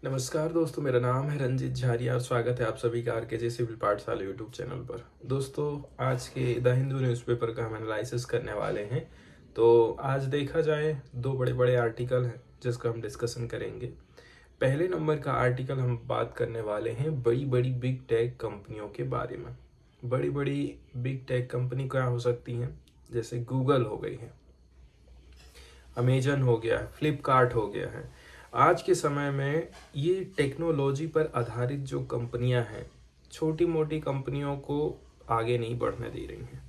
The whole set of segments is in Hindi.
नमस्कार दोस्तों, मेरा नाम है रंजित झारिया और स्वागत है आप सभी का आरके सिविल पाठशाला यूट्यूब चैनल पर। दोस्तों, आज के द हिंदू न्यूज़पेपर का हम एनालिसिस करने वाले हैं। तो आज देखा जाए, दो बड़े बड़े आर्टिकल हैं जिसका हम डिस्कशन करेंगे। पहले नंबर का आर्टिकल हम बात करने वाले हैं बड़ी बड़ी बिग टेक कंपनियों के बारे में। बड़ी बड़ी बिग टेक कंपनी क्या हो सकती हैं? जैसे गूगल हो गई है, अमेजन हो गया है, फ्लिपकार्ट हो गया है। आज के समय में ये टेक्नोलॉजी पर आधारित जो कंपनियां हैं, छोटी मोटी कंपनियों को आगे नहीं बढ़ने दे रही हैं।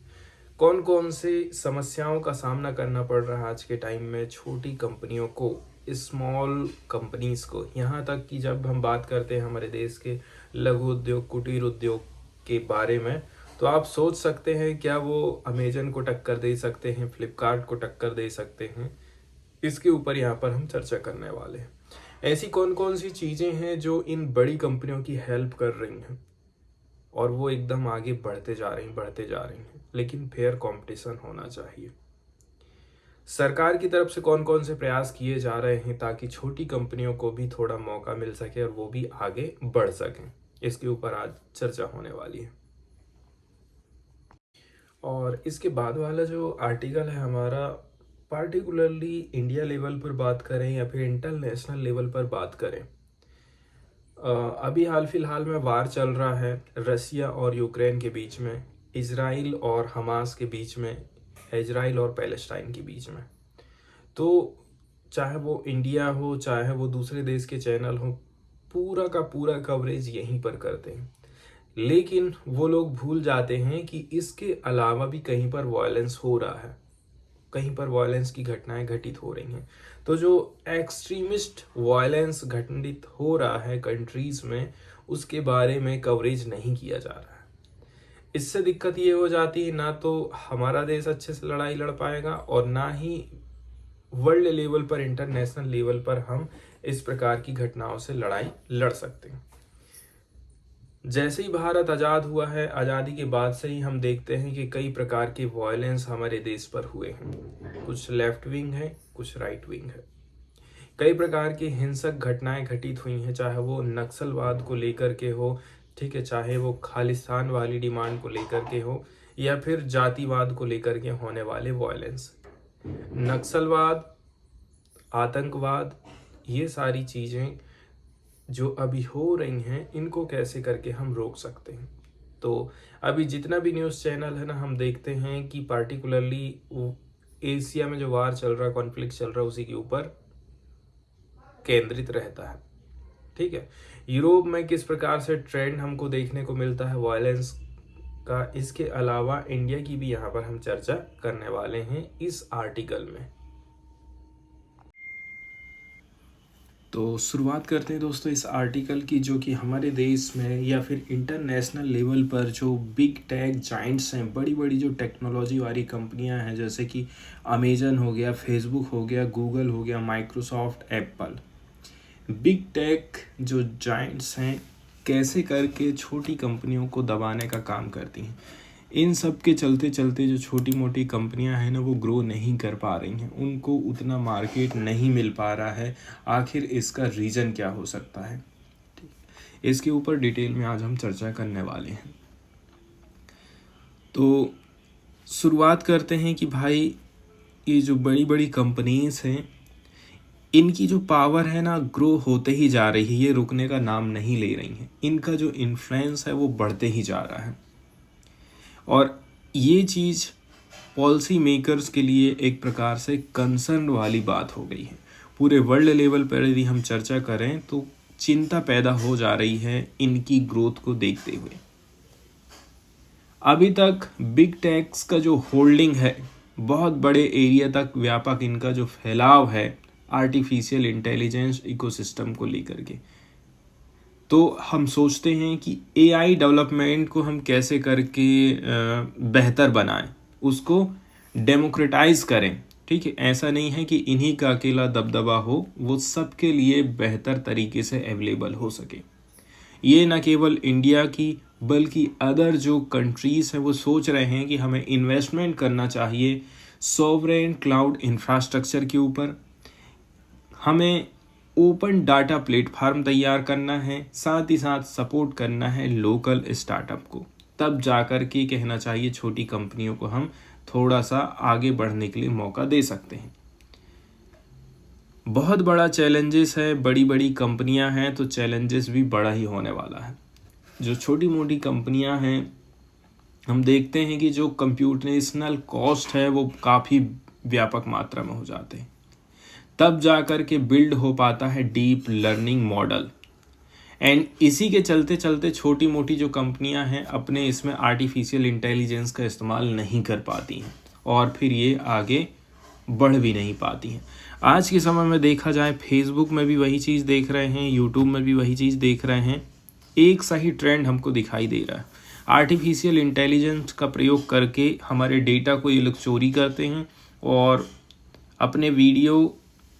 कौन कौन से समस्याओं का सामना करना पड़ रहा है आज के टाइम में छोटी कंपनियों को, स्मॉल कंपनीज को। यहाँ तक कि जब हम बात करते हैं हमारे देश के लघु उद्योग, कुटीर उद्योग के बारे में, तो आप सोच सकते हैं क्या वो अमेजन को टक्कर दे सकते हैं, फ्लिपकार्ट को टक्कर दे सकते हैं? इसके ऊपर यहाँ पर हम चर्चा करने वाले हैं। ऐसी कौन कौन सी चीज़ें हैं जो इन बड़ी कंपनियों की हेल्प कर रही हैं और वो एकदम आगे बढ़ते जा रही हैं, लेकिन फेयर कंपटीशन होना चाहिए। सरकार की तरफ से कौन कौन से प्रयास किए जा रहे हैं ताकि छोटी कंपनियों को भी थोड़ा मौका मिल सके और वो भी आगे बढ़ सकें, इसके ऊपर आज चर्चा होने वाली है। और इसके बाद वाला जो आर्टिकल है हमारा, पार्टिकुलरली इंडिया लेवल पर बात करें या फिर इंटरनेशनल लेवल पर बात करें, अभी हाल फिलहाल में वार चल रहा है रसिया और यूक्रेन के बीच में, इजराइल और हमास के बीच में, इजराइल और पैलेस्टाइन के बीच में। तो चाहे वो इंडिया हो, चाहे वो दूसरे देश के चैनल हो, पूरा का पूरा कवरेज यहीं पर करते हैं। लेकिन वो लोग भूल जाते हैं कि इसके अलावा भी कहीं पर वायलेंस हो रहा है, कहीं पर वायलेंस की घटनाएं घटित हो रही हैं। तो जो एक्सट्रीमिस्ट वायलेंस घटित हो रहा है कंट्रीज में, उसके बारे में कवरेज नहीं किया जा रहा है। इससे दिक्कत ये हो जाती है, ना तो हमारा देश अच्छे से लड़ाई लड़ पाएगा और ना ही वर्ल्ड लेवल पर, इंटरनेशनल लेवल पर हम इस प्रकार की घटनाओं से लड़ाई लड़ सकते हैं। जैसे ही भारत आज़ाद हुआ है, आज़ादी के बाद से ही हम देखते हैं कि कई प्रकार के वायलेंस हमारे देश पर हुए हैं। कुछ लेफ्ट विंग है, कुछ राइट विंग है। कई प्रकार की हिंसक घटनाएं घटित हुई हैं, चाहे वो नक्सलवाद को लेकर के हो, ठीक है, चाहे वो खालिस्तान वाली डिमांड को लेकर के हो, या फिर जातिवाद को लेकर के होने वाले वायलेंस। नक्सलवाद, आतंकवाद, ये सारी चीज़ें जो अभी हो रही हैं, इनको कैसे करके हम रोक सकते हैं। तो अभी जितना भी न्यूज़ चैनल है ना, हम देखते हैं कि पार्टिकुलरली एशिया में जो वार चल रहा है, कॉन्फ्लिक्ट चल रहा है, उसी के ऊपर केंद्रित रहता है। ठीक है, यूरोप में किस प्रकार से ट्रेंड हमको देखने को मिलता है वायलेंस का, इसके अलावा इंडिया की भी यहाँ पर हम चर्चा करने वाले हैं इस आर्टिकल में। तो शुरुआत करते हैं दोस्तों इस आर्टिकल की, जो कि हमारे देश में या फिर इंटरनेशनल लेवल पर जो बिग टेक जाइंट्स हैं, बड़ी बड़ी जो टेक्नोलॉजी वाली कंपनियां हैं, जैसे कि अमेजन हो गया, फेसबुक हो गया, गूगल हो गया, माइक्रोसॉफ्ट, एप्पल, बिग टेक जो जाइंट्स हैं कैसे करके छोटी कंपनियों को दबाने का काम करती हैं। इन सब के चलते चलते जो छोटी मोटी कंपनियां हैं ना, वो ग्रो नहीं कर पा रही हैं, उनको उतना मार्केट नहीं मिल पा रहा है। आखिर इसका रीज़न क्या हो सकता है, ठीक, इसके ऊपर डिटेल में आज हम चर्चा करने वाले हैं। तो शुरुआत करते हैं कि भाई, ये जो बड़ी बड़ी कंपनीज हैं, इनकी जो पावर है ना, ग्रो होते ही जा रही है, ये रुकने का नाम नहीं ले रही हैं। इनका जो इन्फ्लुएंस है वो बढ़ते ही जा रहा है और ये चीज़ पॉलिसी मेकर्स के लिए एक प्रकार से कंसर्न वाली बात हो गई है। पूरे वर्ल्ड लेवल पर यदि हम चर्चा करें तो चिंता पैदा हो जा रही है इनकी ग्रोथ को देखते हुए। अभी तक बिग टेक्स का जो होल्डिंग है, बहुत बड़े एरिया तक व्यापक इनका जो फैलाव है आर्टिफिशियल इंटेलिजेंस इकोसिस्टम को लेकर के, तो हम सोचते हैं कि एआई डेवलपमेंट को हम कैसे करके बेहतर बनाएं, उसको डेमोक्रेटाइज करें। ठीक है, ऐसा नहीं है कि इन्हीं का अकेला दबदबा हो, वो सबके लिए बेहतर तरीके से अवेलेबल हो सके। ये न केवल इंडिया की बल्कि अदर जो कंट्रीज़ हैं वो सोच रहे हैं कि हमें इन्वेस्टमेंट करना चाहिए सॉवरेन क्लाउड इंफ्रास्ट्रक्चर के ऊपर। हमें ओपन डाटा प्लेटफॉर्म तैयार करना है, साथ ही साथ सपोर्ट करना है लोकल स्टार्टअप को। तब जाकर के कहना चाहिए छोटी कंपनियों को हम थोड़ा सा आगे बढ़ने के लिए मौका दे सकते हैं। बहुत बड़ा चैलेंजेस है, बड़ी बड़ी कंपनियां हैं तो चैलेंजेस भी बड़ा ही होने वाला है। जो छोटी मोटी कंपनियां हैं, हम देखते हैं कि जो कंप्यूटेशनल कॉस्ट है वो काफ़ी व्यापक मात्रा में हो जाते हैं। तब जाकर के बिल्ड हो पाता है डीप लर्निंग मॉडल। एंड इसी के चलते चलते छोटी मोटी जो कंपनियां हैं अपने इसमें आर्टिफिशियल इंटेलिजेंस का इस्तेमाल नहीं कर पाती हैं और फिर ये आगे बढ़ भी नहीं पाती हैं। आज के समय में देखा जाए फेसबुक में भी वही चीज़ देख रहे हैं, यूट्यूब में भी वही चीज़ देख रहे हैं। एक सही ट्रेंड हमको दिखाई दे रहा है। आर्टिफिशियल इंटेलिजेंस का प्रयोग करके हमारे डेटा को ये लोग चोरी करते हैं और अपने वीडियो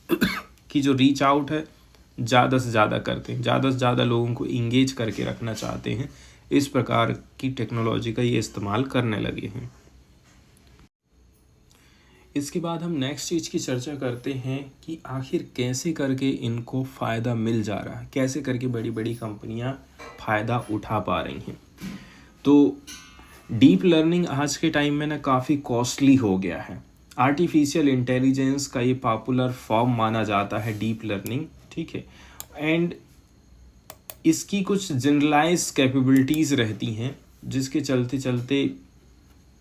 की जो रीच आउट है ज़्यादा से ज़्यादा करते हैं, ज़्यादा से ज़्यादा लोगों को इंगेज करके रखना चाहते हैं। इस प्रकार की टेक्नोलॉजी का ये इस्तेमाल करने लगे हैं। इसके बाद हम नेक्स्ट चीज़ की चर्चा करते हैं कि आखिर कैसे करके इनको फ़ायदा मिल जा रहा है, कैसे करके बड़ी बड़ी कंपनियां फ़ायदा उठा पा रही हैं। तो डीप लर्निंग आज के टाइम में ना काफ़ी कॉस्टली हो गया है। आर्टिफिशियल इंटेलिजेंस का ये पॉपुलर फॉर्म माना जाता है डीप लर्निंग, ठीक है। एंड इसकी कुछ जनरलाइज कैपेबिलिटीज़ रहती हैं जिसके चलते चलते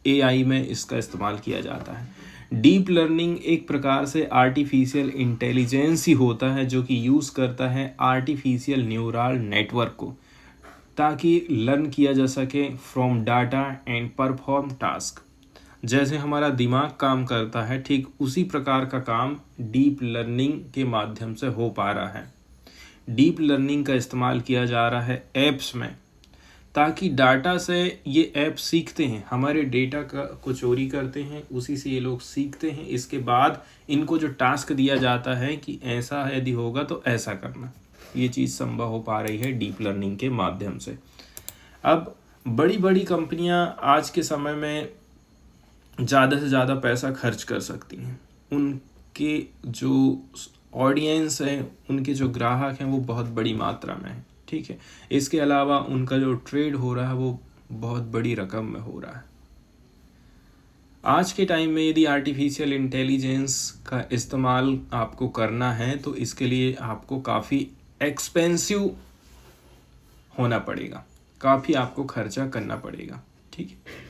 एआई में इसका इस्तेमाल किया जाता है। डीप लर्निंग एक प्रकार से आर्टिफिशियल इंटेलिजेंस ही होता है जो कि यूज़ करता है आर्टिफिशियल न्यूरल नेटवर्क को ताकि लर्न किया जा सके from data and perform task. जैसे हमारा दिमाग काम करता है ठीक उसी प्रकार का काम डीप लर्निंग के माध्यम से हो पा रहा है। डीप लर्निंग का इस्तेमाल किया जा रहा है ऐप्स में ताकि डाटा से ये ऐप सीखते हैं, हमारे डेटा को चोरी करते हैं, उसी से ये लोग सीखते हैं। इसके बाद इनको जो टास्क दिया जाता है कि ऐसा यदि होगा तो ऐसा करना, ये चीज़ संभव हो पा रही है डीप लर्निंग के माध्यम से। अब बड़ी बड़ी कंपनियां आज के समय में ज़्यादा से ज़्यादा पैसा खर्च कर सकती हैं। उनके जो ऑडियंस है, उनके जो ग्राहक हैं वो बहुत बड़ी मात्रा में है, ठीक है। इसके अलावा उनका जो ट्रेड हो रहा है वो बहुत बड़ी रकम में हो रहा है। आज के टाइम में यदि आर्टिफिशियल इंटेलिजेंस का इस्तेमाल आपको करना है तो इसके लिए आपको काफ़ी एक्सपेंसिव होना पड़ेगा, काफ़ी आपको खर्चा करना पड़ेगा, ठीक है।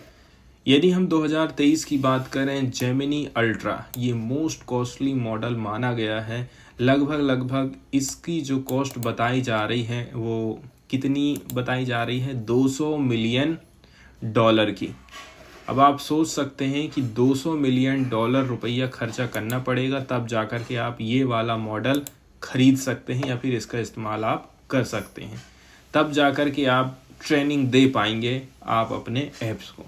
यदि हम 2023 की बात करें, जेमिनी अल्ट्रा ये मोस्ट कॉस्टली मॉडल माना गया है। लगभग इसकी जो कॉस्ट बताई जा रही है वो कितनी बताई जा रही है, $200 मिलियन की। अब आप सोच सकते हैं कि $200 मिलियन रुपया खर्चा करना पड़ेगा तब जाकर के आप ये वाला मॉडल खरीद सकते हैं या फिर इसका इस्तेमाल आप कर सकते हैं। तब जाकर के आप ट्रेनिंग दे पाएंगे आप अपने ऐप्स को।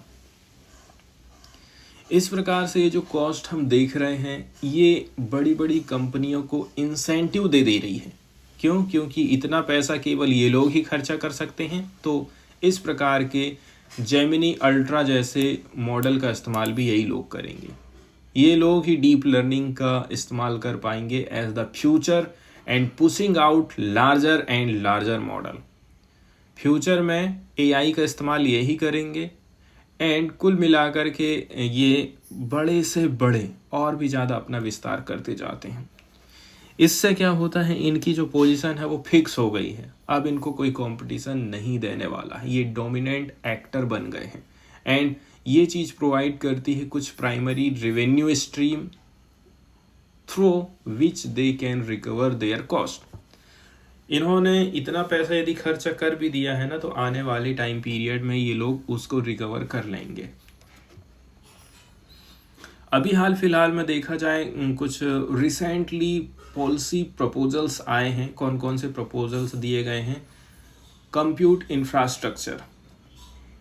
इस प्रकार से ये जो कॉस्ट हम देख रहे हैं ये बड़ी बड़ी कंपनियों को इंसेंटिव दे रही है। क्यों? क्योंकि इतना पैसा केवल ये लोग ही खर्चा कर सकते हैं। तो इस प्रकार के जेमिनी अल्ट्रा जैसे मॉडल का इस्तेमाल भी यही लोग करेंगे। ये लोग ही डीप लर्निंग का इस्तेमाल कर पाएंगे as the future and pushing out larger and larger model. Future में एआई का इस्तेमाल यही करेंगे एंड कुल मिलाकर के ये बड़े से बड़े और भी ज़्यादा अपना विस्तार करते जाते हैं। इससे क्या होता है, इनकी जो पोजीशन है वो फिक्स हो गई है। अब इनको कोई कंपटीशन नहीं देने वाला है, ये डोमिनेंट एक्टर बन गए हैं। एंड ये चीज़ प्रोवाइड करती है कुछ primary revenue stream through which they can recover their cost. इन्होंने इतना पैसा यदि खर्चा कर भी दिया है ना तो आने वाले टाइम पीरियड में ये लोग उसको रिकवर कर लेंगे। अभी हाल फिलहाल में देखा जाए कुछ रिसेंटली पॉलिसी प्रपोजल्स आए हैं। कौन कौन से प्रपोजल्स दिए गए हैं? कंप्यूट इंफ्रास्ट्रक्चर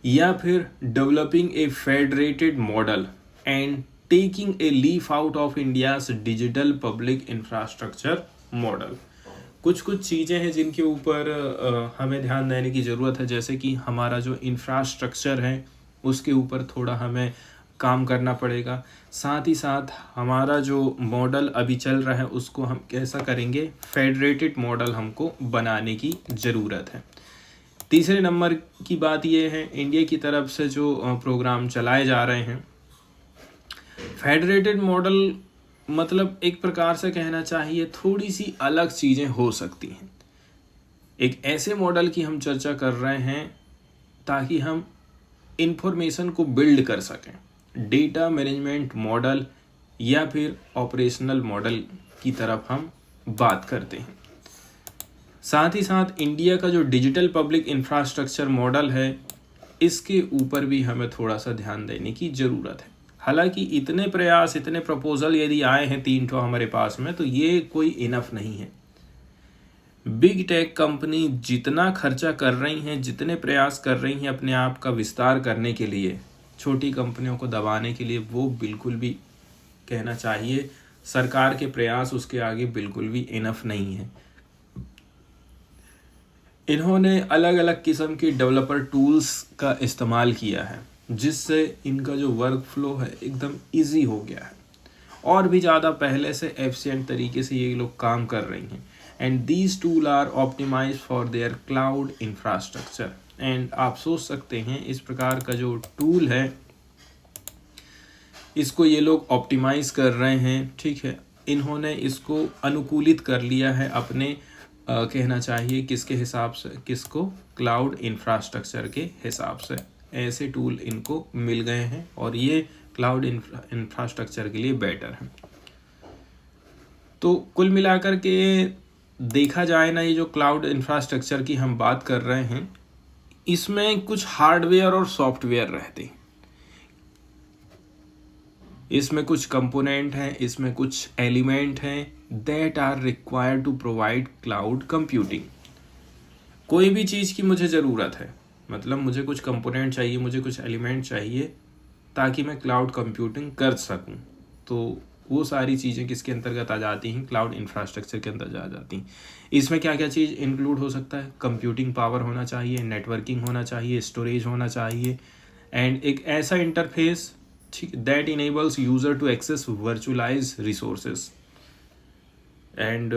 या फिर developing a federated model and taking a leaf out of India's digital public infrastructure model. कुछ चीज़ें हैं जिनके ऊपर हमें ध्यान देने की ज़रूरत है, जैसे कि हमारा जो इंफ्रास्ट्रक्चर है उसके ऊपर थोड़ा हमें काम करना पड़ेगा। साथ ही साथ हमारा जो मॉडल अभी चल रहा है उसको हम कैसा करेंगे, फेडरेटेड मॉडल हमको बनाने की ज़रूरत है। तीसरे नंबर की बात ये है, इंडिया की तरफ से जो प्रोग्राम चलाए जा रहे हैं, फेडरेटेड मॉडल मतलब एक प्रकार से कहना चाहिए थोड़ी सी अलग चीज़ें हो सकती हैं। एक ऐसे मॉडल की हम चर्चा कर रहे हैं ताकि हम इंफॉर्मेशन को बिल्ड कर सकें, डेटा मैनेजमेंट मॉडल या फिर ऑपरेशनल मॉडल की तरफ हम बात करते हैं। साथ ही साथ इंडिया का जो डिजिटल पब्लिक इंफ्रास्ट्रक्चर मॉडल है, इसके ऊपर भी हमें थोड़ा सा ध्यान देने की ज़रूरत है। हालांकि इतने प्रयास, इतने प्रपोजल यदि आए हैं 3 ठो हमारे पास में, तो ये कोई इनफ नहीं है। बिग टेक कंपनी जितना खर्चा कर रही हैं, जितने प्रयास कर रही हैं अपने आप का विस्तार करने के लिए, छोटी कंपनियों को दबाने के लिए, वो बिल्कुल भी कहना चाहिए सरकार के प्रयास उसके आगे बिल्कुल भी इनफ नहीं है। इन्होंने अलग अलग किस्म के डेवलपर टूल्स का इस्तेमाल किया है, जिससे इनका जो वर्क फ्लो है एकदम इजी हो गया है, और भी ज़्यादा पहले से एफिशिएंट तरीके से ये लोग काम कर रही हैं। And these tool are optimise for their cloud infrastructure. And आप सोच सकते हैं इस प्रकार का जो टूल है, इसको ये लोग ऑप्टिमाइज कर रहे हैं, ठीक है। इन्होंने इसको अनुकूलित कर लिया है अपने कहना चाहिए किसके हिसाब से, किसको, क्लाउड इंफ्रास्ट्रक्चर के हिसाब से। ऐसे टूल इनको मिल गए हैं और ये क्लाउड इंफ्रास्ट्रक्चर के लिए बेटर है। तो कुल मिलाकर के देखा जाए ना, ये जो क्लाउड इंफ्रास्ट्रक्चर की हम बात कर रहे हैं, इसमें कुछ हार्डवेयर और सॉफ्टवेयर रहते हैं, इसमें कुछ कंपोनेंट हैं, इसमें कुछ एलिमेंट हैं that are required to provide cloud computing. कोई भी चीज़ की मुझे ज़रूरत है, मतलब मुझे कुछ कंपोनेंट चाहिए, मुझे कुछ एलिमेंट चाहिए ताकि मैं क्लाउड कंप्यूटिंग कर सकूं, तो वो सारी चीज़ें किसके अंतर्गत आ जाती हैं, क्लाउड इंफ्रास्ट्रक्चर के अंदर आ जाती हैं। इसमें क्या क्या चीज़ इंक्लूड हो सकता है, कंप्यूटिंग पावर होना चाहिए, नेटवर्किंग होना चाहिए, स्टोरेज होना चाहिए, एंड एक ऐसा इंटरफेस, ठीक, that enables user to access virtualise resources. And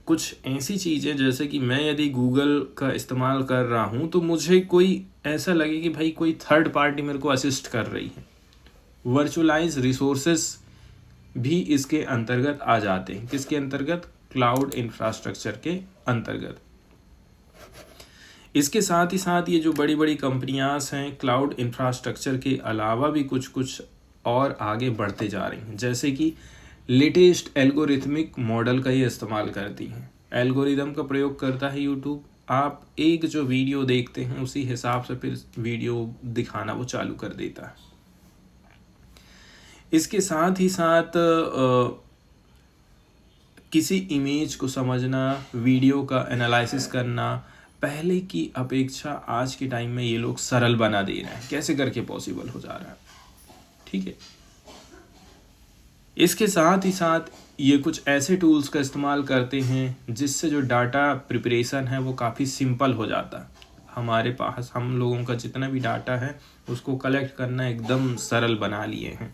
कुछ ऐसी चीज़ें जैसे कि मैं यदि गूगल का इस्तेमाल कर रहा हूँ तो मुझे कोई ऐसा लगे कि भाई कोई थर्ड पार्टी मेरे को असिस्ट कर रही है, वर्चुअलाइज रिसोर्सेज भी इसके अंतर्गत आ जाते हैं। किसके अंतर्गत, क्लाउड इंफ्रास्ट्रक्चर के अंतर्गत। इसके साथ ही साथ ये जो बड़ी बड़ी कंपनियां हैं, क्लाउड इंफ्रास्ट्रक्चर के अलावा भी कुछ कुछ और आगे बढ़ते जा रही हैं, जैसे कि लेटेस्ट एल्गोरिथमिक मॉडल का ये इस्तेमाल करती हैं। एल्गोरिदम का प्रयोग करता है यूट्यूब, आप एक जो वीडियो देखते हैं उसी हिसाब से फिर वीडियो दिखाना वो चालू कर देता है। इसके साथ ही साथ किसी इमेज को समझना, वीडियो का एनालिसिस करना, पहले की अपेक्षा आज के टाइम में ये लोग सरल बना दे रहे हैं। कैसे करके पॉसिबल हो जा रहा है, ठीक है। इसके साथ ही साथ ये कुछ ऐसे टूल्स का इस्तेमाल करते हैं जिससे जो डाटा प्रिपरेशन है वो काफ़ी सिंपल हो जाता है। हमारे पास हम लोगों का जितना भी डाटा है उसको कलेक्ट करना एकदम सरल बना लिए हैं।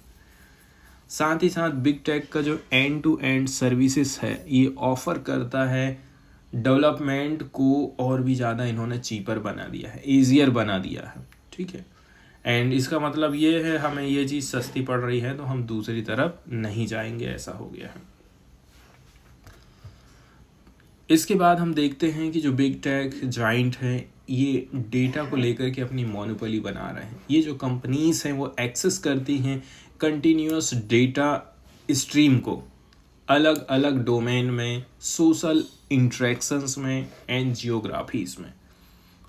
साथ ही साथ बिग टेक का जो एंड टू एंड सर्विसेज है ये ऑफर करता है, डेवलपमेंट को और भी ज़्यादा इन्होंने चीपर बना दिया है, ईजियर बना दिया है, ठीक है। एंड इसका मतलब ये है हमें ये चीज़ सस्ती पड़ रही है तो हम दूसरी तरफ नहीं जाएंगे, ऐसा हो गया है। इसके बाद हम देखते हैं कि जो बिग टेक जाइंट है ये डेटा को लेकर के अपनी मोनोपोली बना रहे हैं। ये जो कंपनीज हैं वो एक्सेस करती हैं कंटिन्यूअस डेटा स्ट्रीम को, अलग अलग डोमेन में, सोशल इंट्रैक्शंस में एंड जियोग्राफीज में,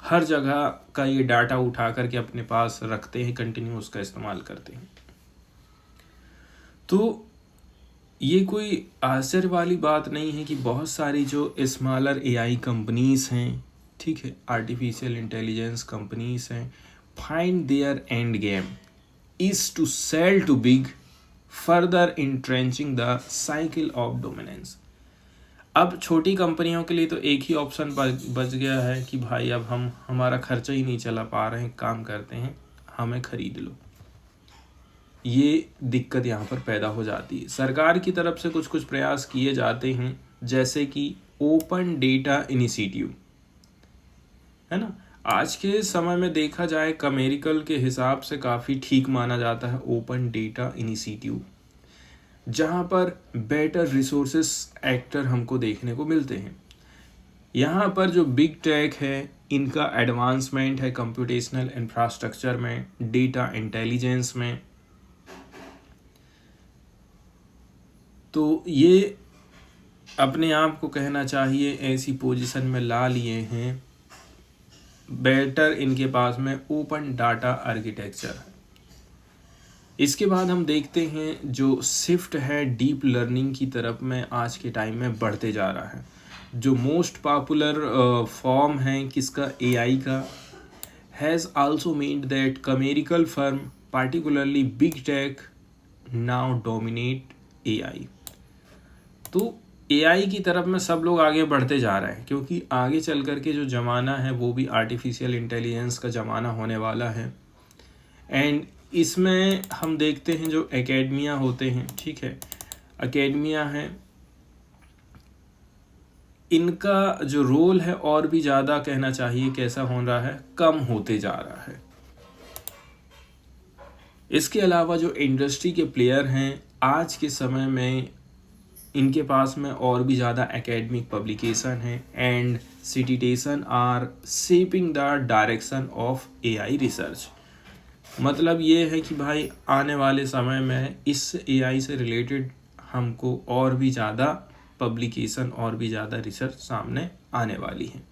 हर जगह का ये डाटा उठा करके अपने पास रखते हैं, कंटिन्यू उसका इस्तेमाल करते हैं। तो ये कोई आश्चर्य वाली बात नहीं है कि बहुत सारी जो स्मॉलर एआई कंपनीज हैं, ठीक है, आर्टिफिशियल इंटेलिजेंस कंपनीज हैं, find there and game is to sell to big, further entrenching the cycle of dominance. अब छोटी कंपनियों के लिए तो एक ही ऑप्शन बच गया है कि भाई अब हम हमारा खर्चा ही नहीं चला पा रहे हैं, काम करते हैं, हमें खरीद लो। ये दिक्कत यहाँ पर पैदा हो जाती है। सरकार की तरफ से कुछ कुछ प्रयास किए जाते हैं, जैसे कि ओपन डेटा इनिशिएटिव, है ना। आज के समय में देखा जाए अमेरिकन के हिसाब से काफ़ी ठीक माना जाता है ओपन डेटा इनिशिएटिव, जहाँ पर बेटर रिसोर्सेस एक्टर हमको देखने को मिलते हैं। यहाँ पर जो बिग टेक है, इनका एडवांसमेंट है कंप्यूटेशनल इंफ्रास्ट्रक्चर में, डेटा इंटेलिजेंस में। तो ये अपने आप को कहना चाहिए ऐसी पोजीशन में ला लिए हैं, बेटर इनके पास में ओपन डाटा आर्किटेक्चर है। इसके बाद हम देखते हैं जो शिफ्ट है डीप लर्निंग की तरफ में आज के टाइम में बढ़ते जा रहा है। जो मोस्ट पॉपुलर फॉर्म है किसका, एआई का, has also made that commercial firm particularly big tech now dominate AI. तो एआई की तरफ में सब लोग आगे बढ़ते जा रहे हैं, क्योंकि आगे चल कर के जो ज़माना है वो भी आर्टिफिशियल इंटेलिजेंस का ज़माना होने वाला है। एंड इसमें हम देखते हैं जो एकेडमिया होते हैं, ठीक है, एकेडमिया है, इनका जो रोल है और भी ज़्यादा कहना चाहिए कैसा हो रहा है, कम होते जा रहा है। इसके अलावा जो इंडस्ट्री के प्लेयर हैं आज के समय में, इनके पास में और भी ज़्यादा एकेडमिक पब्लिकेशन है and citation are shaping the direction of AI research. मतलब ये है कि भाई आने वाले समय में इस एआई से रिलेटेड हमको और भी ज़्यादा पब्लिकेशन और भी ज़्यादा रिसर्च सामने आने वाली है।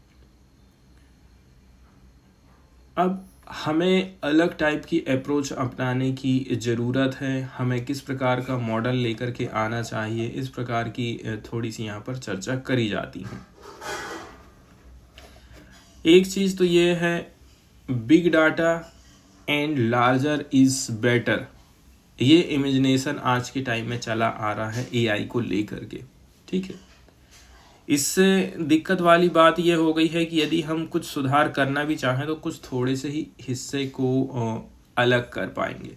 अब हमें अलग टाइप की अप्रोच अपनाने की ज़रूरत है। हमें किस प्रकार का मॉडल लेकर के आना चाहिए, इस प्रकार की थोड़ी सी यहाँ पर चर्चा करी जाती है। एक चीज़ तो ये है, big data and larger is better, ये इमेजिनेशन आज के टाइम में चला आ रहा है एआई को लेकर के, ठीक है। इससे दिक्कत वाली बात यह हो गई है कि यदि हम कुछ सुधार करना भी चाहें तो कुछ थोड़े से ही हिस्से को अलग कर पाएंगे।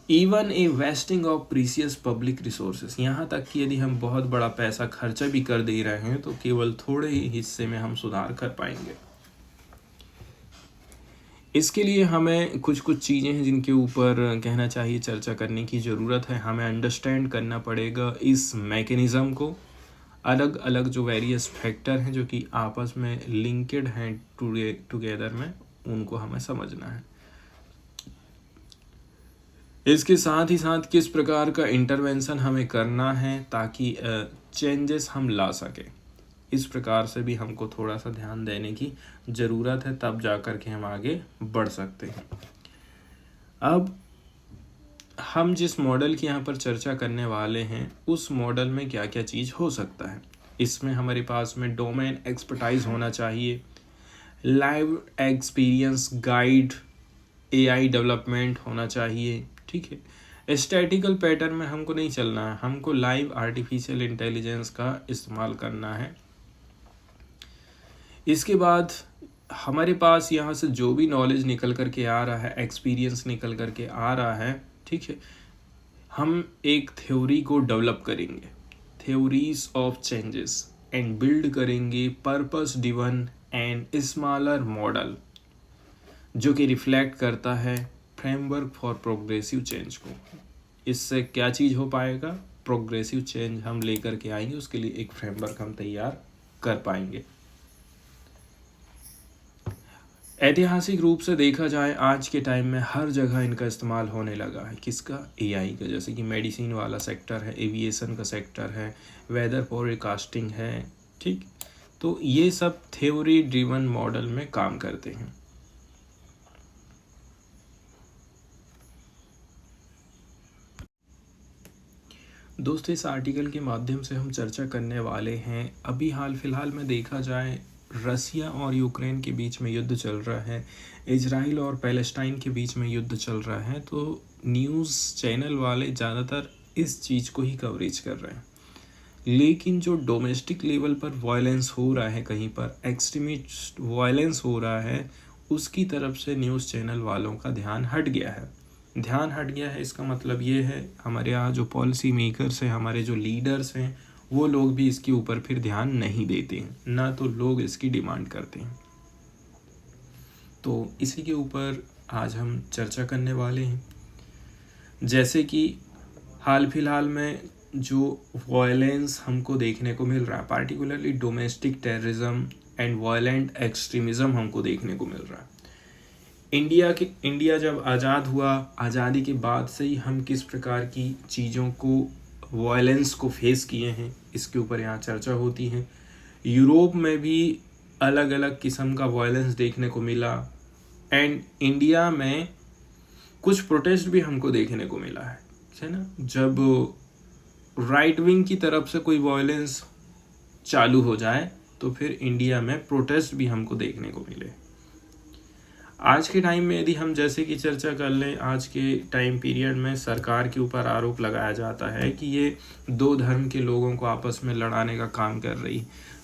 Even a wasting of precious public resources, यहाँ तक कि यदि हम बहुत बड़ा पैसा खर्चा भी कर दे रहे हैं तो केवल थोड़े ही हिस्से में हम सुधार कर पाएंगे। इसके लिए हमें कुछ कुछ चीज़ें हैं जिनके ऊपर कहना चाहिए चर्चा करने की ज़रूरत है। हमें अंडरस्टैंड करना पड़ेगा इस मैकेनिज़्म को, अलग अलग जो वेरियस फैक्टर हैं जो कि आपस में लिंक्ड हैं टुगेदर में, उनको हमें समझना है। इसके साथ ही साथ किस प्रकार का इंटरवेंशन हमें करना है ताकि चेंजेस हम ला सकें, इस प्रकार से भी हमको थोड़ा सा ध्यान देने की ज़रूरत है, तब जा कर के हम आगे बढ़ सकते हैं। अब हम जिस मॉडल की यहाँ पर चर्चा करने वाले हैं उस मॉडल में क्या क्या चीज़ हो सकता है। इसमें हमारे पास में डोमेन एक्सपर्टाइज होना चाहिए, live experience guide AI development होना चाहिए, ठीक है। स्टैटिकल पैटर्न में हमको नहीं चलना है, हमको लाइव आर्टिफिशियल इंटेलिजेंस का इस्तेमाल करना है। इसके बाद हमारे पास यहाँ से जो भी नॉलेज निकल कर के आ रहा है, एक्सपीरियंस निकल कर के आ रहा है, ठीक है, हम एक थ्योरी को डेवलप करेंगे, theories of changes, and build करेंगे purpose driven and smaller model जो कि रिफ्लेक्ट करता है फ्रेमवर्क फॉर प्रोग्रेसिव चेंज को। इससे क्या चीज़ हो पाएगा, प्रोग्रेसिव चेंज हम लेकर के आएंगे, उसके लिए एक फ्रेमवर्क हम तैयार कर पाएंगे। ऐतिहासिक रूप से देखा जाए आज के टाइम में हर जगह इनका इस्तेमाल होने लगा है, किसका, एआई का। जैसे कि मेडिसिन वाला सेक्टर है, एविएशन का सेक्टर है, वेदर फोरकास्टिंग है, ठीक। तो ये सब थ्योरी ड्रिवन मॉडल में काम करते हैं। दोस्तों, इस आर्टिकल के माध्यम से हम चर्चा करने वाले हैं, अभी हाल फिलहाल में देखा जाए रसिया और यूक्रेन के बीच में युद्ध चल रहा है, इजराइल और पैलेस्टाइन के बीच में युद्ध चल रहा है। तो न्यूज़ चैनल वाले ज़्यादातर इस चीज़ को ही कवरेज कर रहे हैं, लेकिन जो डोमेस्टिक लेवल पर वायलेंस हो रहा है, कहीं पर एक्सट्रीमिस्ट वायलेंस हो रहा है, उसकी तरफ से न्यूज़ चैनल वालों का ध्यान हट गया है। ध्यान हट गया है, इसका मतलब ये है हमारे यहाँ जो पॉलिसी मेकर्स हैं, हमारे जो लीडर्स हैं, वो लोग भी इसके ऊपर फिर ध्यान नहीं देते हैं, ना तो लोग इसकी डिमांड करते हैं। तो इसी के ऊपर आज हम चर्चा करने वाले हैं। जैसे कि हाल फिलहाल में जो वायलेंस हमको देखने को मिल रहा है, particularly domestic terrorism and violent extremism हमको देखने को मिल रहा है। इंडिया जब आज़ाद हुआ, आज़ादी के बाद से ही हम किस प्रकार की चीज़ों को, वायलेंस को फेस किए हैं, इसके ऊपर यहाँ चर्चा होती है। यूरोप में भी अलग अलग किस्म का वायलेंस देखने को मिला, एंड इंडिया में कुछ प्रोटेस्ट भी हमको देखने को मिला है ना। जब राइट विंग की तरफ से कोई वायलेंस चालू हो जाए तो फिर इंडिया में प्रोटेस्ट भी हमको देखने को मिले। आज के टाइम में यदि हम जैसे कि चर्चा कर लें, आज के टाइम पीरियड में सरकार के ऊपर आरोप लगाया जाता है कि ये दो धर्म के लोगों को आपस में लड़ाने का काम कर रही,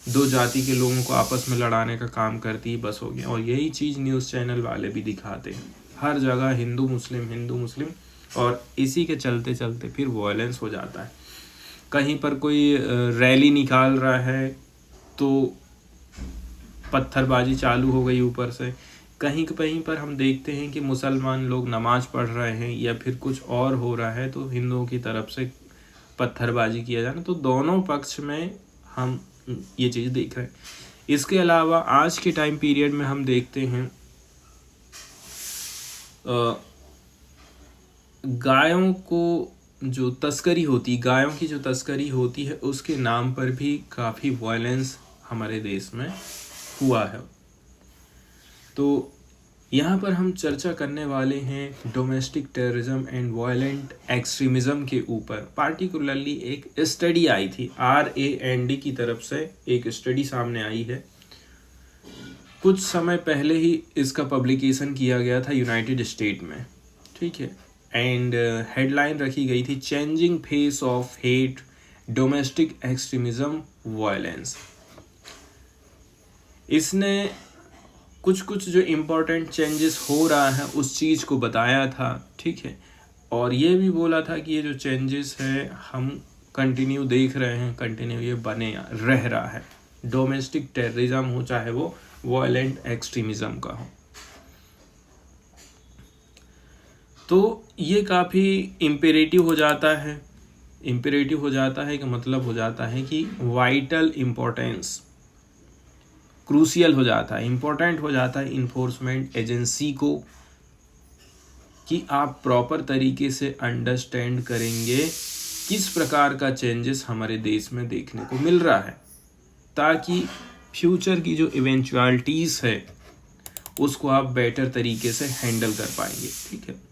दो जाति के लोगों को आपस में लड़ाने का काम करती, बस हो गया। और यही चीज़ न्यूज़ चैनल वाले भी दिखाते हैं, हर जगह हिंदू मुस्लिम, और इसी के चलते चलते फिर वायलेंस हो जाता है। कहीं पर कोई रैली निकाल रहा है तो पत्थरबाजी चालू हो गई ऊपर से। कहीं कहीं पर हम देखते हैं कि मुसलमान लोग नमाज पढ़ रहे हैं या फिर कुछ और हो रहा है तो हिंदुओं की तरफ से पत्थरबाजी किया जाना। तो दोनों पक्ष में हम ये चीज़ देख रहे हैं। इसके अलावा आज के टाइम पीरियड में हम देखते हैं गायों को जो तस्करी होती, गायों की जो तस्करी होती है, उसके नाम पर भी काफ़ी वायलेंस हमारे देश में हुआ है। तो यहाँ पर हम चर्चा करने वाले हैं domestic terrorism and violent extremism के ऊपर। पार्टिकुलरली एक स्टडी आई थी, RAND की तरफ से एक स्टडी सामने आई है। कुछ समय पहले ही इसका पब्लिकेशन किया गया था यूनाइटेड स्टेट में, ठीक है। एंड हेडलाइन रखी गई थी, changing face of hate, domestic extremism, violence. इसने कुछ जो इम्पोर्टेंट चेंजेस हो रहा है उस चीज़ को बताया था, ठीक है। और ये भी बोला था कि ये जो चेंजेस है हम कंटिन्यू देख रहे हैं, कंटिन्यू ये बने रह रहा है। डोमेस्टिक टेररिज्म हो चाहे वो वायलेंट एक्सट्रीमिज़म का हो। तो ये काफ़ी इम्पेरेटिव हो जाता है। इम्पेरेटिव हो जाता है का मतलब हो जाता है कि वाइटल इम्पोर्टेंस, क्रूशियल हो जाता है, इम्पोर्टेंट हो जाता है इन्फोर्समेंट एजेंसी को कि आप प्रॉपर तरीके से अंडरस्टैंड करेंगे किस प्रकार का चेंजेस हमारे देश में देखने को मिल रहा है, ताकि फ्यूचर की जो इवेंचुअलिटीज़ है उसको आप बेटर तरीके से हैंडल कर पाएंगे, ठीक है।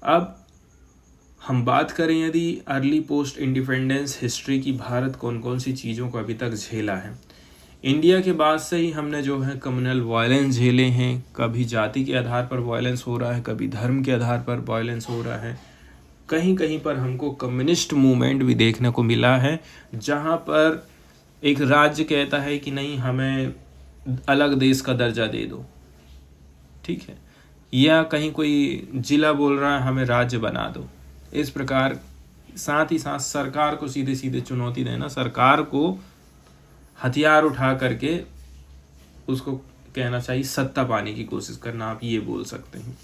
अब हम बात करें यदि अर्ली पोस्ट इंडिपेंडेंस हिस्ट्री की, भारत कौन कौन सी चीज़ों को अभी तक झेला है। इंडिया के बाद से ही हमने जो है कम्युनल वायलेंस झेले हैं। कभी जाति के आधार पर वायलेंस हो रहा है, कभी धर्म के आधार पर वायलेंस हो रहा है। कहीं कहीं पर हमको कम्युनिस्ट मूवमेंट भी देखने को मिला है, जहाँ पर एक राज्य कहता है कि नहीं, हमें अलग देश का दर्जा दे दो, ठीक है, या कहीं कोई जिला बोल रहा है हमें राज्य बना दो। इस प्रकार साथ ही साथ सरकार को सीधे सीधे चुनौती देना, सरकार को हथियार उठा करके उसको कहना चाहिए सत्ता पाने की कोशिश करना, आप ये बोल सकते हैं।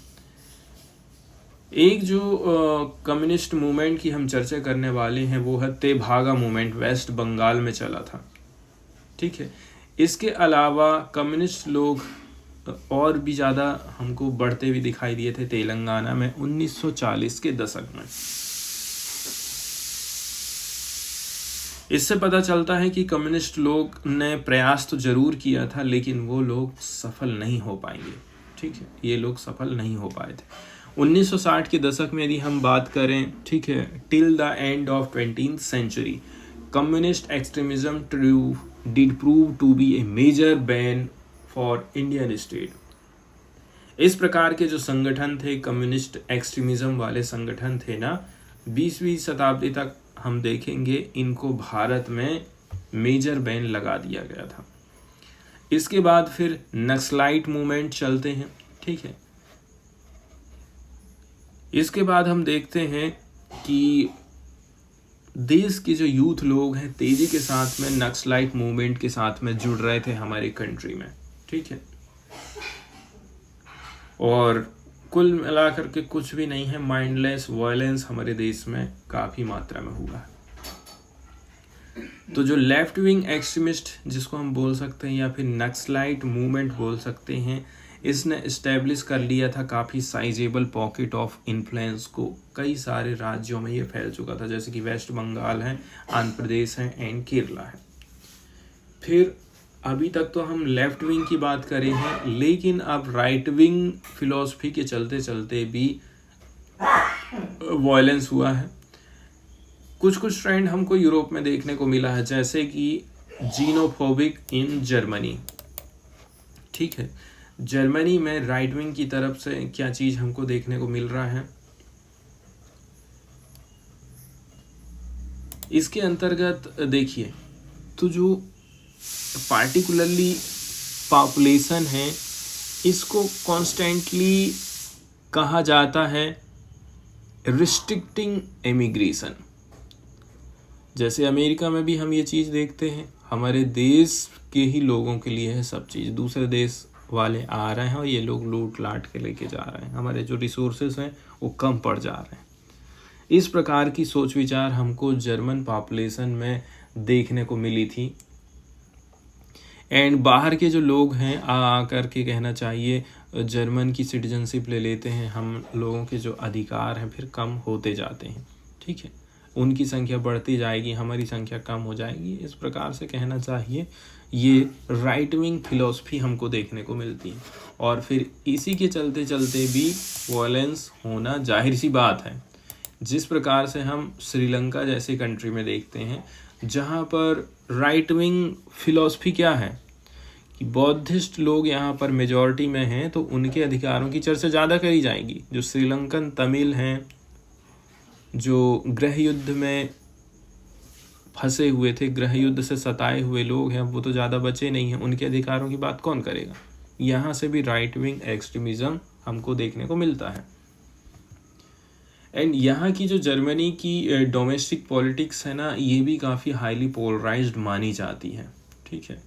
एक जो कम्युनिस्ट मूवमेंट की हम चर्चा करने वाले हैं वो है तेभागा मूवमेंट, वेस्ट बंगाल में चला था, ठीक है। इसके अलावा कम्युनिस्ट लोग और भी ज़्यादा हमको बढ़ते हुए दिखाई दिए थे तेलंगाना में 1940 के दशक में। इससे पता चलता है कि कम्युनिस्ट लोग ने प्रयास तो जरूर किया था, लेकिन वो लोग सफल नहीं हो पाएंगे, ठीक है, ये लोग सफल नहीं हो पाए थे। 1960 के दशक में यदि हम बात करें, ठीक है, till the end of 20th century communist extremism did prove to be a major bane for Indian state. इस प्रकार के जो संगठन थे, कम्युनिस्ट एक्सट्रीमिज्म वाले संगठन थे ना, 20वीं शताब्दी तक हम देखेंगे इनको भारत में मेजर बैन लगा दिया गया था। इसके बाद फिर नक्सलाइट मूवमेंट चलते हैं, ठीक है। इसके बाद हम देखते हैं कि देश के जो यूथ लोग हैं तेजी के साथ में नक्सलाइट मूवमेंट के साथ में जुड़ रहे थे हमारी कंट्री में, ठीक है। और कुल मिलाकर के कुछ भी नहीं है, माइंडलेस वायलेंस हमारे देश में काफ़ी मात्रा में हुआ है। तो जो लेफ्ट विंग एक्सट्रीमिस्ट जिसको हम बोल सकते हैं या फिर नक्सलाइट मूवमेंट बोल सकते हैं, इसने इस्टेब्लिश कर लिया था काफ़ी साइजेबल पॉकेट ऑफ इन्फ्लुएंस को। कई सारे राज्यों में ये फैल चुका था, जैसे कि वेस्ट बंगाल है, आंध्र प्रदेश है एंड केरला है। फिर अभी तक तो हम लेफ्ट विंग की बात करें हैं, लेकिन अब राइट विंग फिलॉसफी के चलते चलते भी वायलेंस हुआ है। कुछ ट्रेंड हमको यूरोप में देखने को मिला है, जैसे कि जीनोफोबिक इन जर्मनी, ठीक है। जर्मनी में राइट विंग की तरफ से क्या चीज़ हमको देखने को मिल रहा है, इसके अंतर्गत देखिए तो जो पार्टिकुलरली पॉपुलेशन है इसको कॉन्स्टेंटली कहा जाता है रिस्ट्रिक्टिंग इमिग्रेशन। जैसे अमेरिका में भी हम ये चीज़ देखते हैं, हमारे देश के ही लोगों के लिए है सब चीज़, दूसरे देश वाले आ रहे हैं और ये लोग लूट लाट के लेके जा रहे हैं, हमारे जो रिसोर्सेज हैं वो कम पड़ जा रहे हैं। इस प्रकार की सोच विचार हमको जर्मन पॉपुलेशन में देखने को मिली थी। एंड बाहर के जो लोग हैं आ कर के कहना चाहिए जर्मन की सिटीजनशिप ले लेते हैं, हम लोगों के जो अधिकार हैं फिर कम होते जाते हैं, ठीक है। उनकी संख्या बढ़ती जाएगी, हमारी संख्या कम हो जाएगी, इस प्रकार से कहना चाहिए ये राइट विंग फिलॉसफी हमको देखने को मिलती है। और फिर इसी के चलते चलते भी वायलेंस होना जाहिर सी बात है। जिस प्रकार से हम श्रीलंका जैसी कंट्री में देखते हैं जहाँ पर राइट विंग फिलॉसफी क्या है कि बौद्धिस्ट लोग यहाँ पर मेजॉरिटी में हैं, तो उनके अधिकारों की चर्चा ज़्यादा करी जाएगी। जो श्रीलंकन तमिल हैं, जो गृह युद्ध में फंसे हुए थे, गृह युद्ध से सताए हुए लोग हैं, वो तो ज़्यादा बचे नहीं हैं, उनके अधिकारों की बात कौन करेगा। यहाँ से भी राइट विंग एक्सट्रीमिज़म हमको देखने को मिलता है। एंड यहाँ की जो जर्मनी की डोमेस्टिक पॉलिटिक्स है ना, ये भी काफ़ी हाईली पोलराइज्ड मानी जाती है, ठीक है।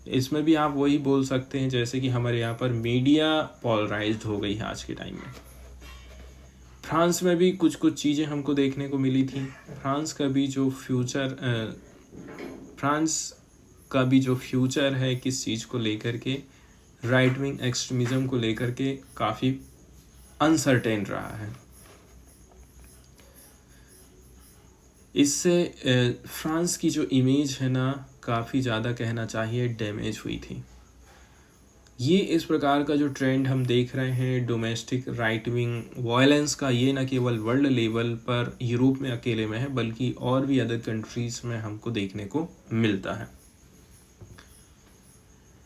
इसमें भी आप वही बोल सकते हैं जैसे कि हमारे यहाँ पर मीडिया पोलराइज्ड हो गई है आज के टाइम में। फ्रांस में भी कुछ चीज़ें हमको देखने को मिली थी। फ्रांस का भी जो फ्यूचर है किस चीज़ को लेकर के, राइट विंग एक्सट्रीमिज़म को लेकर के काफ़ी अनसर्टेन रहा है। इससे फ्रांस की जो इमेज है ना काफ़ी ज़्यादा कहना चाहिए डैमेज हुई थी। ये इस प्रकार का जो ट्रेंड हम देख रहे हैं डोमेस्टिक राइट विंग वायलेंस का, ये न केवल वर्ल्ड लेवल पर यूरोप में अकेले में है बल्कि और भी अदर कंट्रीज़ में हमको देखने को मिलता है।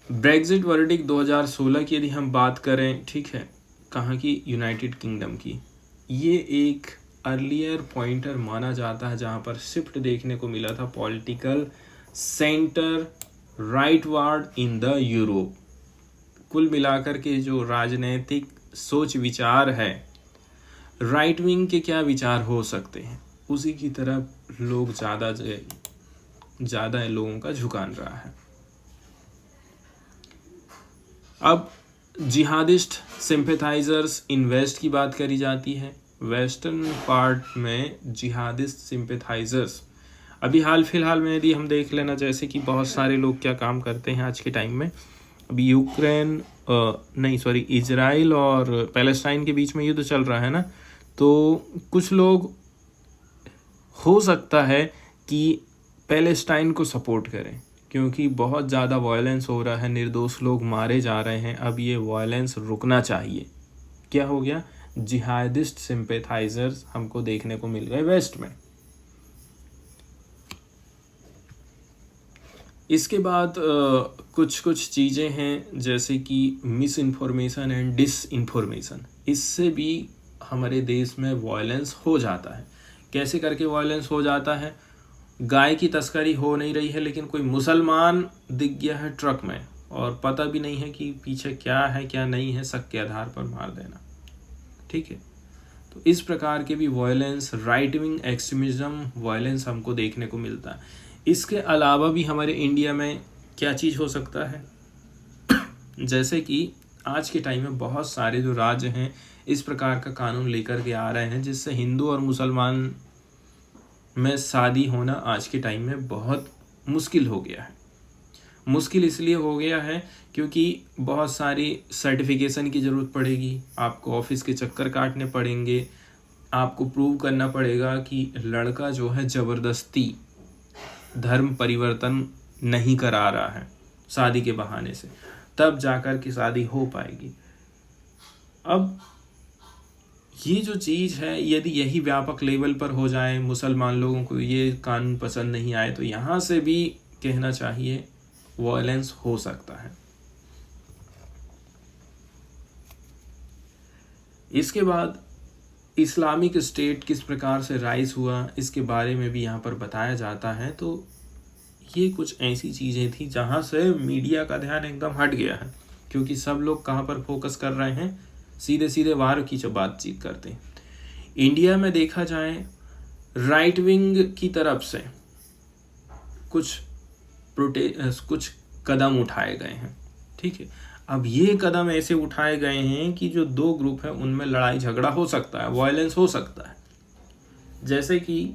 ब्रेग्जिट वर्डिक्ट 2016 की यदि हम बात करें, ठीक है, कहाँ की, यूनाइटेड किंगडम की, ये एक अर्लियर पॉइंटर माना जाता है जहाँ पर शिफ्ट देखने को मिला था political centre rightward in the Europe. कुल मिलाकर के जो राजनैतिक सोच विचार है, राइट विंग के क्या विचार हो सकते हैं, उसी की तरफ लोग ज़्यादा लोगों का झुकान रहा है। अब जिहादिस्ट सिंपैथाइजर्स इन वेस्ट की बात करी जाती है। वेस्टर्न पार्ट में जिहादिस्ट सिंपैथाइजर्स अभी हाल फिलहाल में यदि हम देख लेना, जैसे कि बहुत सारे लोग क्या काम करते हैं आज के टाइम में, अभी इजराइल और पैलेस्टाइन के बीच में युद्ध चल रहा है ना, तो कुछ लोग हो सकता है कि पैलेस्टाइन को सपोर्ट करें क्योंकि बहुत ज़्यादा वायलेंस हो रहा है, निर्दोष लोग मारे जा रहे हैं, अब ये वायलेंस रुकना चाहिए। क्या हो गया, जिहादिस्ट सिंपैथाइजर्स हमको देखने को मिल गए वेस्ट में। इसके बाद कुछ चीज़ें हैं जैसे कि misinformation and disinformation, इससे भी हमारे देश में वायलेंस हो जाता है। कैसे करके वायलेंस हो जाता है, गाय की तस्करी हो नहीं रही है लेकिन कोई मुसलमान दिख गया है ट्रक में और पता भी नहीं है कि पीछे क्या है क्या नहीं है, शक के आधार पर मार देना, ठीक है। तो इस प्रकार के भी violence, right wing extremism violence हमको देखने को मिलता है। इसके अलावा भी हमारे इंडिया में क्या चीज़ हो सकता है, जैसे कि आज के टाइम में बहुत सारे जो राज्य हैं इस प्रकार का कानून लेकर के आ रहे हैं जिससे हिंदू और मुसलमान में शादी होना आज के टाइम में बहुत मुश्किल हो गया है। मुश्किल इसलिए हो गया है क्योंकि बहुत सारी सर्टिफिकेशन की ज़रूरत पड़ेगी, आपको ऑफिस के चक्कर काटने पड़ेंगे, आपको प्रूव करना पड़ेगा कि लड़का जो है ज़बरदस्ती धर्म परिवर्तन नहीं करा रहा है शादी के बहाने से, तब जाकर के शादी हो पाएगी। अब ये जो चीज़ है यदि यही व्यापक लेवल पर हो जाए, मुसलमान लोगों को ये कानून पसंद नहीं आए, तो यहाँ से भी कहना चाहिए वायलेंस हो सकता है। इसके बाद इस्लामिक स्टेट किस प्रकार से राइज हुआ इसके बारे में भी यहाँ पर बताया जाता है। तो ये कुछ ऐसी चीज़ें थी जहाँ से मीडिया का ध्यान एकदम हट गया है, क्योंकि सब लोग कहाँ पर फोकस कर रहे हैं, सीधे सीधे वार की जब बातचीत करते हैं। इंडिया में देखा जाए राइट विंग की तरफ से कुछ कदम उठाए गए हैं, ठीक है। अब ये कदम ऐसे उठाए गए हैं कि जो दो ग्रुप है उनमें लड़ाई झगड़ा हो सकता है, वायलेंस हो सकता है। जैसे कि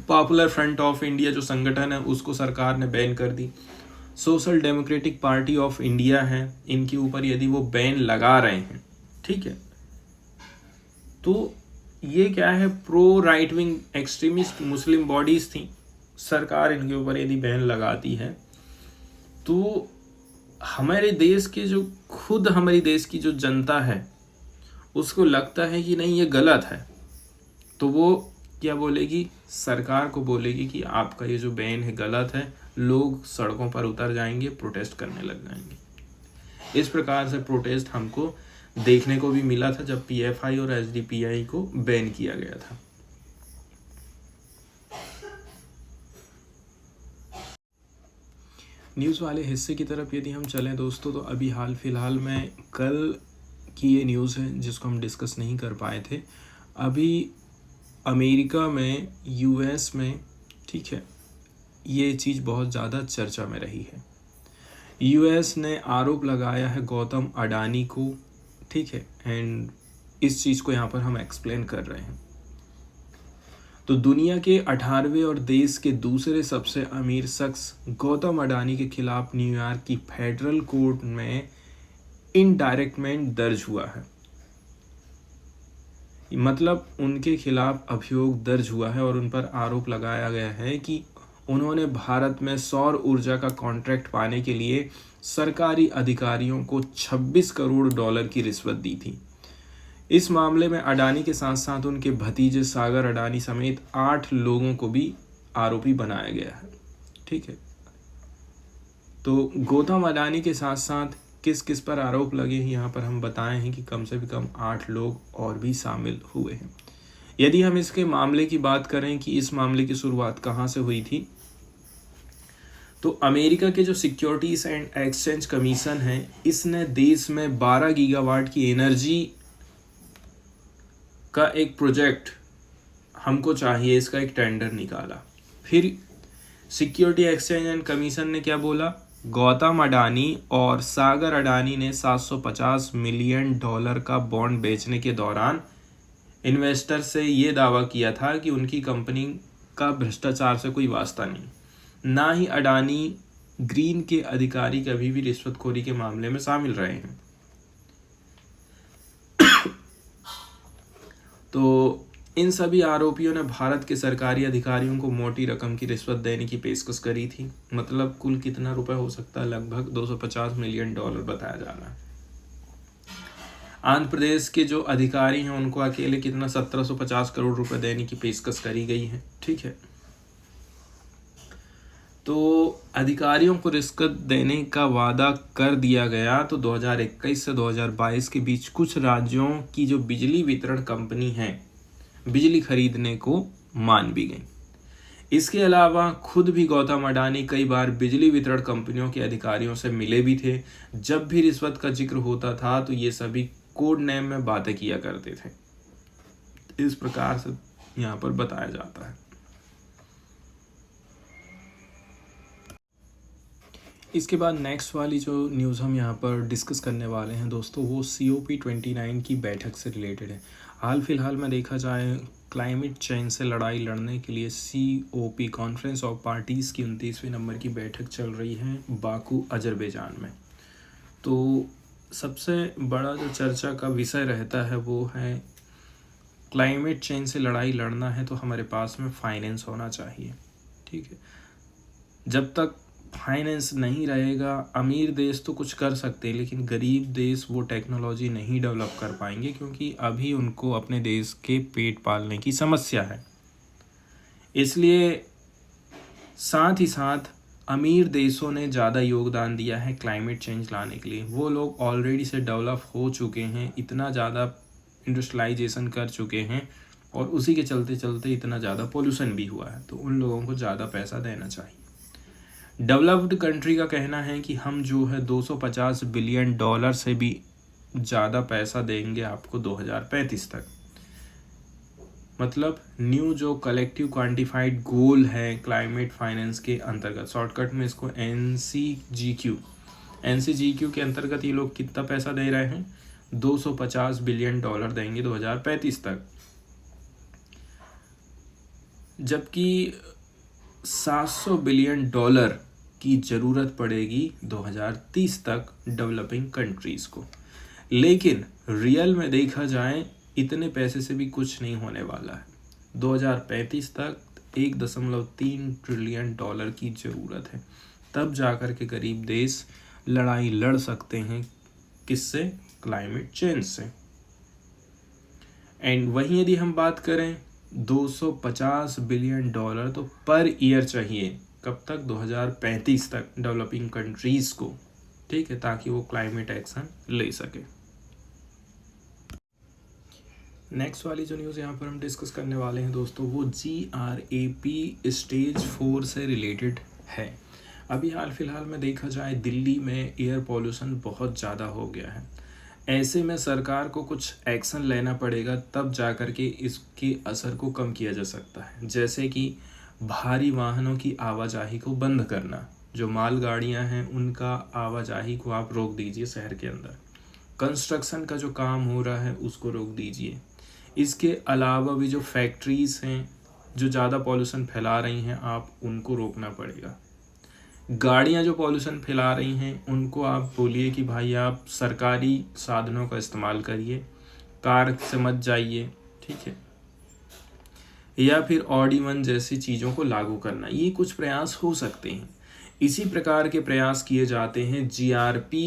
पॉपुलर फ्रंट ऑफ इंडिया जो संगठन है उसको सरकार ने बैन कर दी। सोशल डेमोक्रेटिक पार्टी ऑफ इंडिया है, इनके ऊपर यदि वो बैन लगा रहे हैं, ठीक है, तो ये क्या है, प्रो राइट विंग एक्सट्रीमिस्ट मुस्लिम बॉडीज थी, सरकार इनके ऊपर यदि बैन लगाती है तो हमारे देश की जो जनता है उसको लगता है कि नहीं ये गलत है, तो वो क्या बोलेगी, सरकार को बोलेगी कि आपका ये जो बैन है गलत है, लोग सड़कों पर उतर जाएंगे, प्रोटेस्ट करने लग जाएंगे। इस प्रकार से प्रोटेस्ट हमको देखने को भी मिला था जब पीएफआई और एसडीपीआई को बैन किया गया था। न्यूज़ वाले हिस्से की तरफ यदि हम चलें दोस्तों, तो अभी हाल फिलहाल में कल की ये न्यूज़ है जिसको हम डिस्कस नहीं कर पाए थे। अभी अमेरिका में, यूएस में, ठीक है, ये चीज़ बहुत ज़्यादा चर्चा में रही है। यूएस ने आरोप लगाया है गौतम अडानी को, ठीक है, एंड इस चीज़ को यहाँ पर हम एक्सप्लेन कर रहे हैं। तो दुनिया के 18वें और देश के दूसरे सबसे अमीर शख्स गौतम अडानी के खिलाफ न्यूयॉर्क की फेडरल कोर्ट में इंडायरेक्टमेंट दर्ज हुआ है। मतलब उनके खिलाफ अभियोग दर्ज हुआ है और उन पर आरोप लगाया गया है कि उन्होंने भारत में सौर ऊर्जा का कॉन्ट्रैक्ट पाने के लिए सरकारी अधिकारियों को 26 करोड़ डॉलर की रिश्वत दी थी। इस मामले में अडानी के साथ साथ उनके भतीजे सागर अडानी समेत 8 लोगों को भी आरोपी बनाया गया है, ठीक है। तो गौतम अडानी के साथ साथ किस किस पर आरोप लगे हैं यहाँ पर हम बताए हैं कि कम से कम 8 लोग और भी शामिल हुए हैं। यदि हम इसके मामले की बात करें कि इस मामले की शुरुआत कहाँ से हुई थी, तो अमेरिका के जो सिक्योरिटीज़ एंड एक्सचेंज कमीशन है, इसने देश में 12 गीगावाट की एनर्जी का एक प्रोजेक्ट हमको चाहिए, इसका एक टेंडर निकाला। फिर सिक्योरिटी एक्सचेंज एंड कमीशन ने क्या बोला, गौतम अडानी और सागर अडानी ने $750 मिलियन का बॉन्ड बेचने के दौरान इन्वेस्टर से ये दावा किया था कि उनकी कंपनी का भ्रष्टाचार से कोई वास्ता नहीं, ना ही अडानी ग्रीन के अधिकारी कभी भी रिश्वतखोरी के मामले में शामिल रहे हैं। तो इन सभी आरोपियों ने भारत के सरकारी अधिकारियों को मोटी रकम की रिश्वत देने की पेशकश करी थी। मतलब कुल कितना रुपए हो सकता है, लगभग $250 मिलियन बताया जा रहा है। आंध्र प्रदेश के जो अधिकारी हैं उनको अकेले कितना 1750 करोड़ रुपए देने की पेशकश करी गई है, ठीक है। तो अधिकारियों को रिश्वत देने का वादा कर दिया गया। तो 2021 से 2022 के बीच कुछ राज्यों की जो बिजली वितरण कंपनी है बिजली खरीदने को मान भी गई। इसके अलावा खुद भी गौतम अडानी कई बार बिजली वितरण कंपनियों के अधिकारियों से मिले भी थे। जब भी रिश्वत का जिक्र होता था तो ये सभी कोड नेम में बातें किया करते थे। इस प्रकार से यहाँ पर बताया जाता है। इसके बाद नेक्स्ट वाली जो न्यूज़ हम यहाँ पर डिस्कस करने वाले हैं दोस्तों, वो COP29 की बैठक से रिलेटेड है। हाल फिलहाल में देखा जाए क्लाइमेट चेंज से लड़ाई लड़ने के लिए COP कॉन्फ्रेंस ऑफ पार्टीज़ की 29वें नंबर की बैठक चल रही है बाकू अजरबैजान में। तो सबसे बड़ा जो चर्चा का विषय रहता है वो है क्लाइमेट चेंज से लड़ाई लड़ना है तो हमारे पास में फाइनेंस होना चाहिए। ठीक है, जब तक फाइनेंस नहीं रहेगा, अमीर देश तो कुछ कर सकते हैं लेकिन गरीब देश वो टेक्नोलॉजी नहीं डेवलप कर पाएंगे, क्योंकि अभी उनको अपने देश के पेट पालने की समस्या है। इसलिए साथ ही साथ अमीर देशों ने ज़्यादा योगदान दिया है क्लाइमेट चेंज लाने के लिए। वो लोग ऑलरेडी से डेवलप हो चुके हैं, इतना ज़्यादा इंडस्ट्रियलाइजेशन कर चुके हैं और उसी के चलते चलते इतना ज़्यादा पोल्यूशन भी हुआ है, तो उन लोगों को ज़्यादा पैसा देना चाहिए। डेवलप्ड कंट्री का कहना है कि हम जो है 250 बिलियन डॉलर से भी ज़्यादा पैसा देंगे आपको 2035 तक। मतलब न्यू जो कलेक्टिव क्वांटिफाइड गोल है क्लाइमेट फाइनेंस के अंतर्गत, शॉर्टकट में इसको NCGQ के अंतर्गत ये लोग कितना पैसा दे रहे हैं, 250 बिलियन डॉलर देंगे 2035 तक, जबकि 700 बिलियन डॉलर की ज़रूरत पड़ेगी 2030 तक डेवलपिंग कंट्रीज़ को। लेकिन रियल में देखा जाए इतने पैसे से भी कुछ नहीं होने वाला है। 2035 तक 1.3 ट्रिलियन डॉलर की ज़रूरत है, तब जाकर के गरीब देश लड़ाई लड़ सकते हैं, किससे, क्लाइमेट चेंज से। एंड वहीं यदि हम बात करें 250 बिलियन डॉलर तो पर ईयर चाहिए, कब तक, 2035 तक डेवलपिंग कंट्रीज़ को। ठीक है, ताकि वो क्लाइमेट एक्शन ले सके। नेक्स्ट वाली जो न्यूज़ यहाँ पर हम डिस्कस करने वाले हैं दोस्तों, वो GRAP स्टेज 4 से रिलेटेड है। अभी हाल फिलहाल में देखा जाए दिल्ली में एयर पॉल्यूशन बहुत ज़्यादा हो गया है। ऐसे में सरकार को कुछ एक्शन लेना पड़ेगा, तब जाकर के इसके असर को कम किया जा सकता है। जैसे कि भारी वाहनों की आवाजाही को बंद करना, जो मालगाड़ियां हैं उनका आवाजाही को आप रोक दीजिए शहर के अंदर। कंस्ट्रक्शन का जो काम हो रहा है उसको रोक दीजिए। इसके अलावा भी जो फैक्ट्रीज़ हैं जो ज़्यादा पॉल्यूशन फैला रही हैं, आप उनको रोकना पड़ेगा। गाड़ियां जो पॉल्यूशन फैला रही हैं उनको आप बोलिए कि भाई आप सरकारी साधनों का इस्तेमाल करिए, कार से मत जाइए। ठीक है, या फिर ऑड इवन जैसी चीज़ों को लागू करना, ये कुछ प्रयास हो सकते हैं। इसी प्रकार के प्रयास किए जाते हैं GRP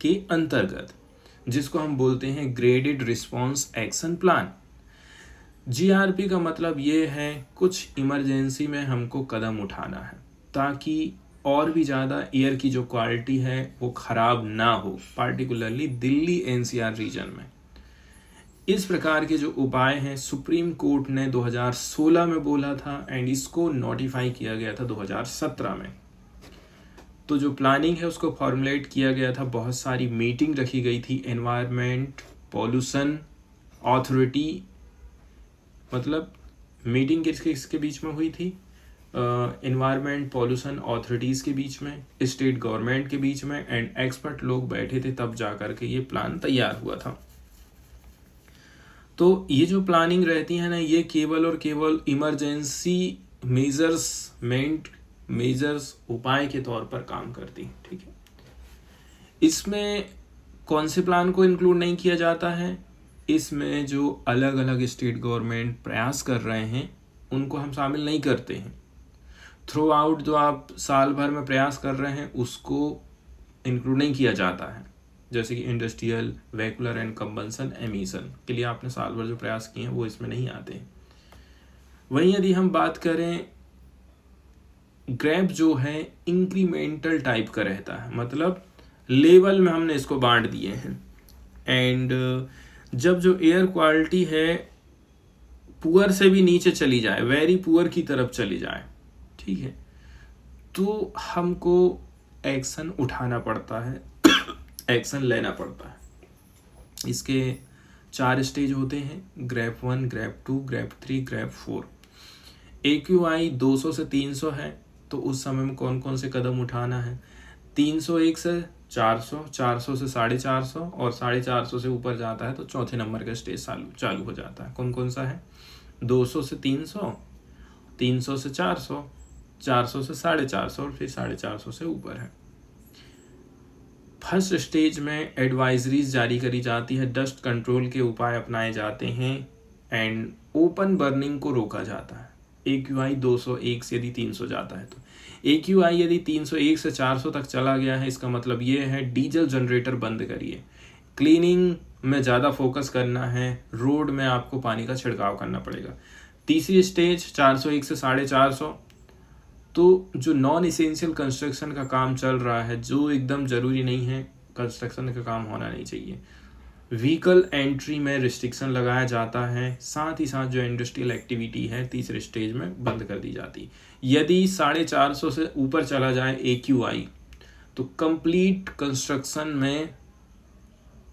के अंतर्गत, जिसको हम बोलते हैं graded response action plan. GRP का मतलब ये है कुछ इमरजेंसी में हमको कदम उठाना है ताकि और भी ज़्यादा एयर की जो क्वालिटी है वो ख़राब ना हो, पार्टिकुलरली दिल्ली NCR रीजन में। इस प्रकार के जो उपाय हैं सुप्रीम कोर्ट ने 2016 में बोला था एंड इसको नोटिफाई किया गया था 2017 में। तो जो प्लानिंग है उसको फॉर्मुलेट किया गया था, बहुत सारी मीटिंग रखी गई थी। एनवायरनमेंट पॉल्यूशन अथॉरिटी, मतलब मीटिंग किसके बीच में हुई थी, एनवायरनमेंट पॉल्यूशन अथॉरिटीज़ के बीच में, स्टेट गवर्नमेंट के बीच में, एंड एक्सपर्ट लोग बैठे थे, तब जा कर के ये प्लान तैयार हुआ था। तो ये जो प्लानिंग रहती है ना, ये केवल और केवल इमरजेंसी मेजर्स उपाय के तौर पर काम करती है। ठीक है, इसमें कौन से प्लान को इंक्लूड नहीं किया जाता है, इसमें जो अलग अलग स्टेट गवर्नमेंट प्रयास कर रहे हैं उनको हम शामिल नहीं करते हैं। थ्रू आउट जो आप साल भर में प्रयास कर रहे हैं उसको इंक्लूड नहीं किया जाता है। जैसे कि industrial, vehicular and combustion emission के लिए आपने साल भर जो प्रयास किए हैं वो इसमें नहीं आते। वहीं यदि हम बात करें, ग्रैप जो है इंक्रीमेंटल टाइप का रहता है, मतलब लेवल में हमने इसको बांट दिए हैं। एंड जब जो एयर क्वालिटी है पुअर से भी नीचे चली जाए, वेरी पुअर की तरफ चली जाए, ठीक है, तो हमको एक्शन उठाना पड़ता है, एक्शन लेना पड़ता है। इसके 4 स्टेज होते हैं, GRAP 1, GRAP 2, GRAP 3, GRAP 4। AQI 200 से 300 है, तो उस समय में कौन कौन से कदम उठाना है? 301 से 400, 400 से 450 और 450 से ऊपर जाता है तो चौथे नंबर का स्टेज चालू हो जाता है। कौन कौन सा है? 200 से 300, 300 से 400, 400 से 450 और फिर 450 से ऊपर है। फर्स्ट स्टेज में एडवाइजरीज जारी करी जाती है, डस्ट कंट्रोल के उपाय अपनाए जाते हैं एंड ओपन बर्निंग को रोका जाता है। AQI 201 से यदि 300 जाता है तो AQI यदि 301 से 400 तक चला गया है, इसका मतलब ये है डीजल जनरेटर बंद करिए, क्लीनिंग में ज़्यादा फोकस करना है, रोड में आपको पानी का छिड़काव करना पड़ेगा। तीसरी स्टेज 401 से 450, तो जो नॉन इसेंशियल कंस्ट्रक्शन का काम चल रहा है, जो एकदम ज़रूरी नहीं है, कंस्ट्रक्शन का काम होना नहीं चाहिए, व्हीकल एंट्री में रिस्ट्रिक्शन लगाया जाता है। साथ ही साथ जो इंडस्ट्रियल एक्टिविटी है तीसरे स्टेज में बंद कर दी जाती। यदि 450 से ऊपर चला जाए AQI तो कंप्लीट कंस्ट्रक्शन में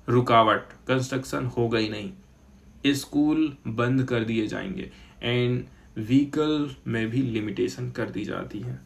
रुकावट, कंस्ट्रक्शन होगा ही नहीं, स्कूल बंद कर दिए जाएंगे एंड व्हीकल में भी लिमिटेशन कर दी जाती है।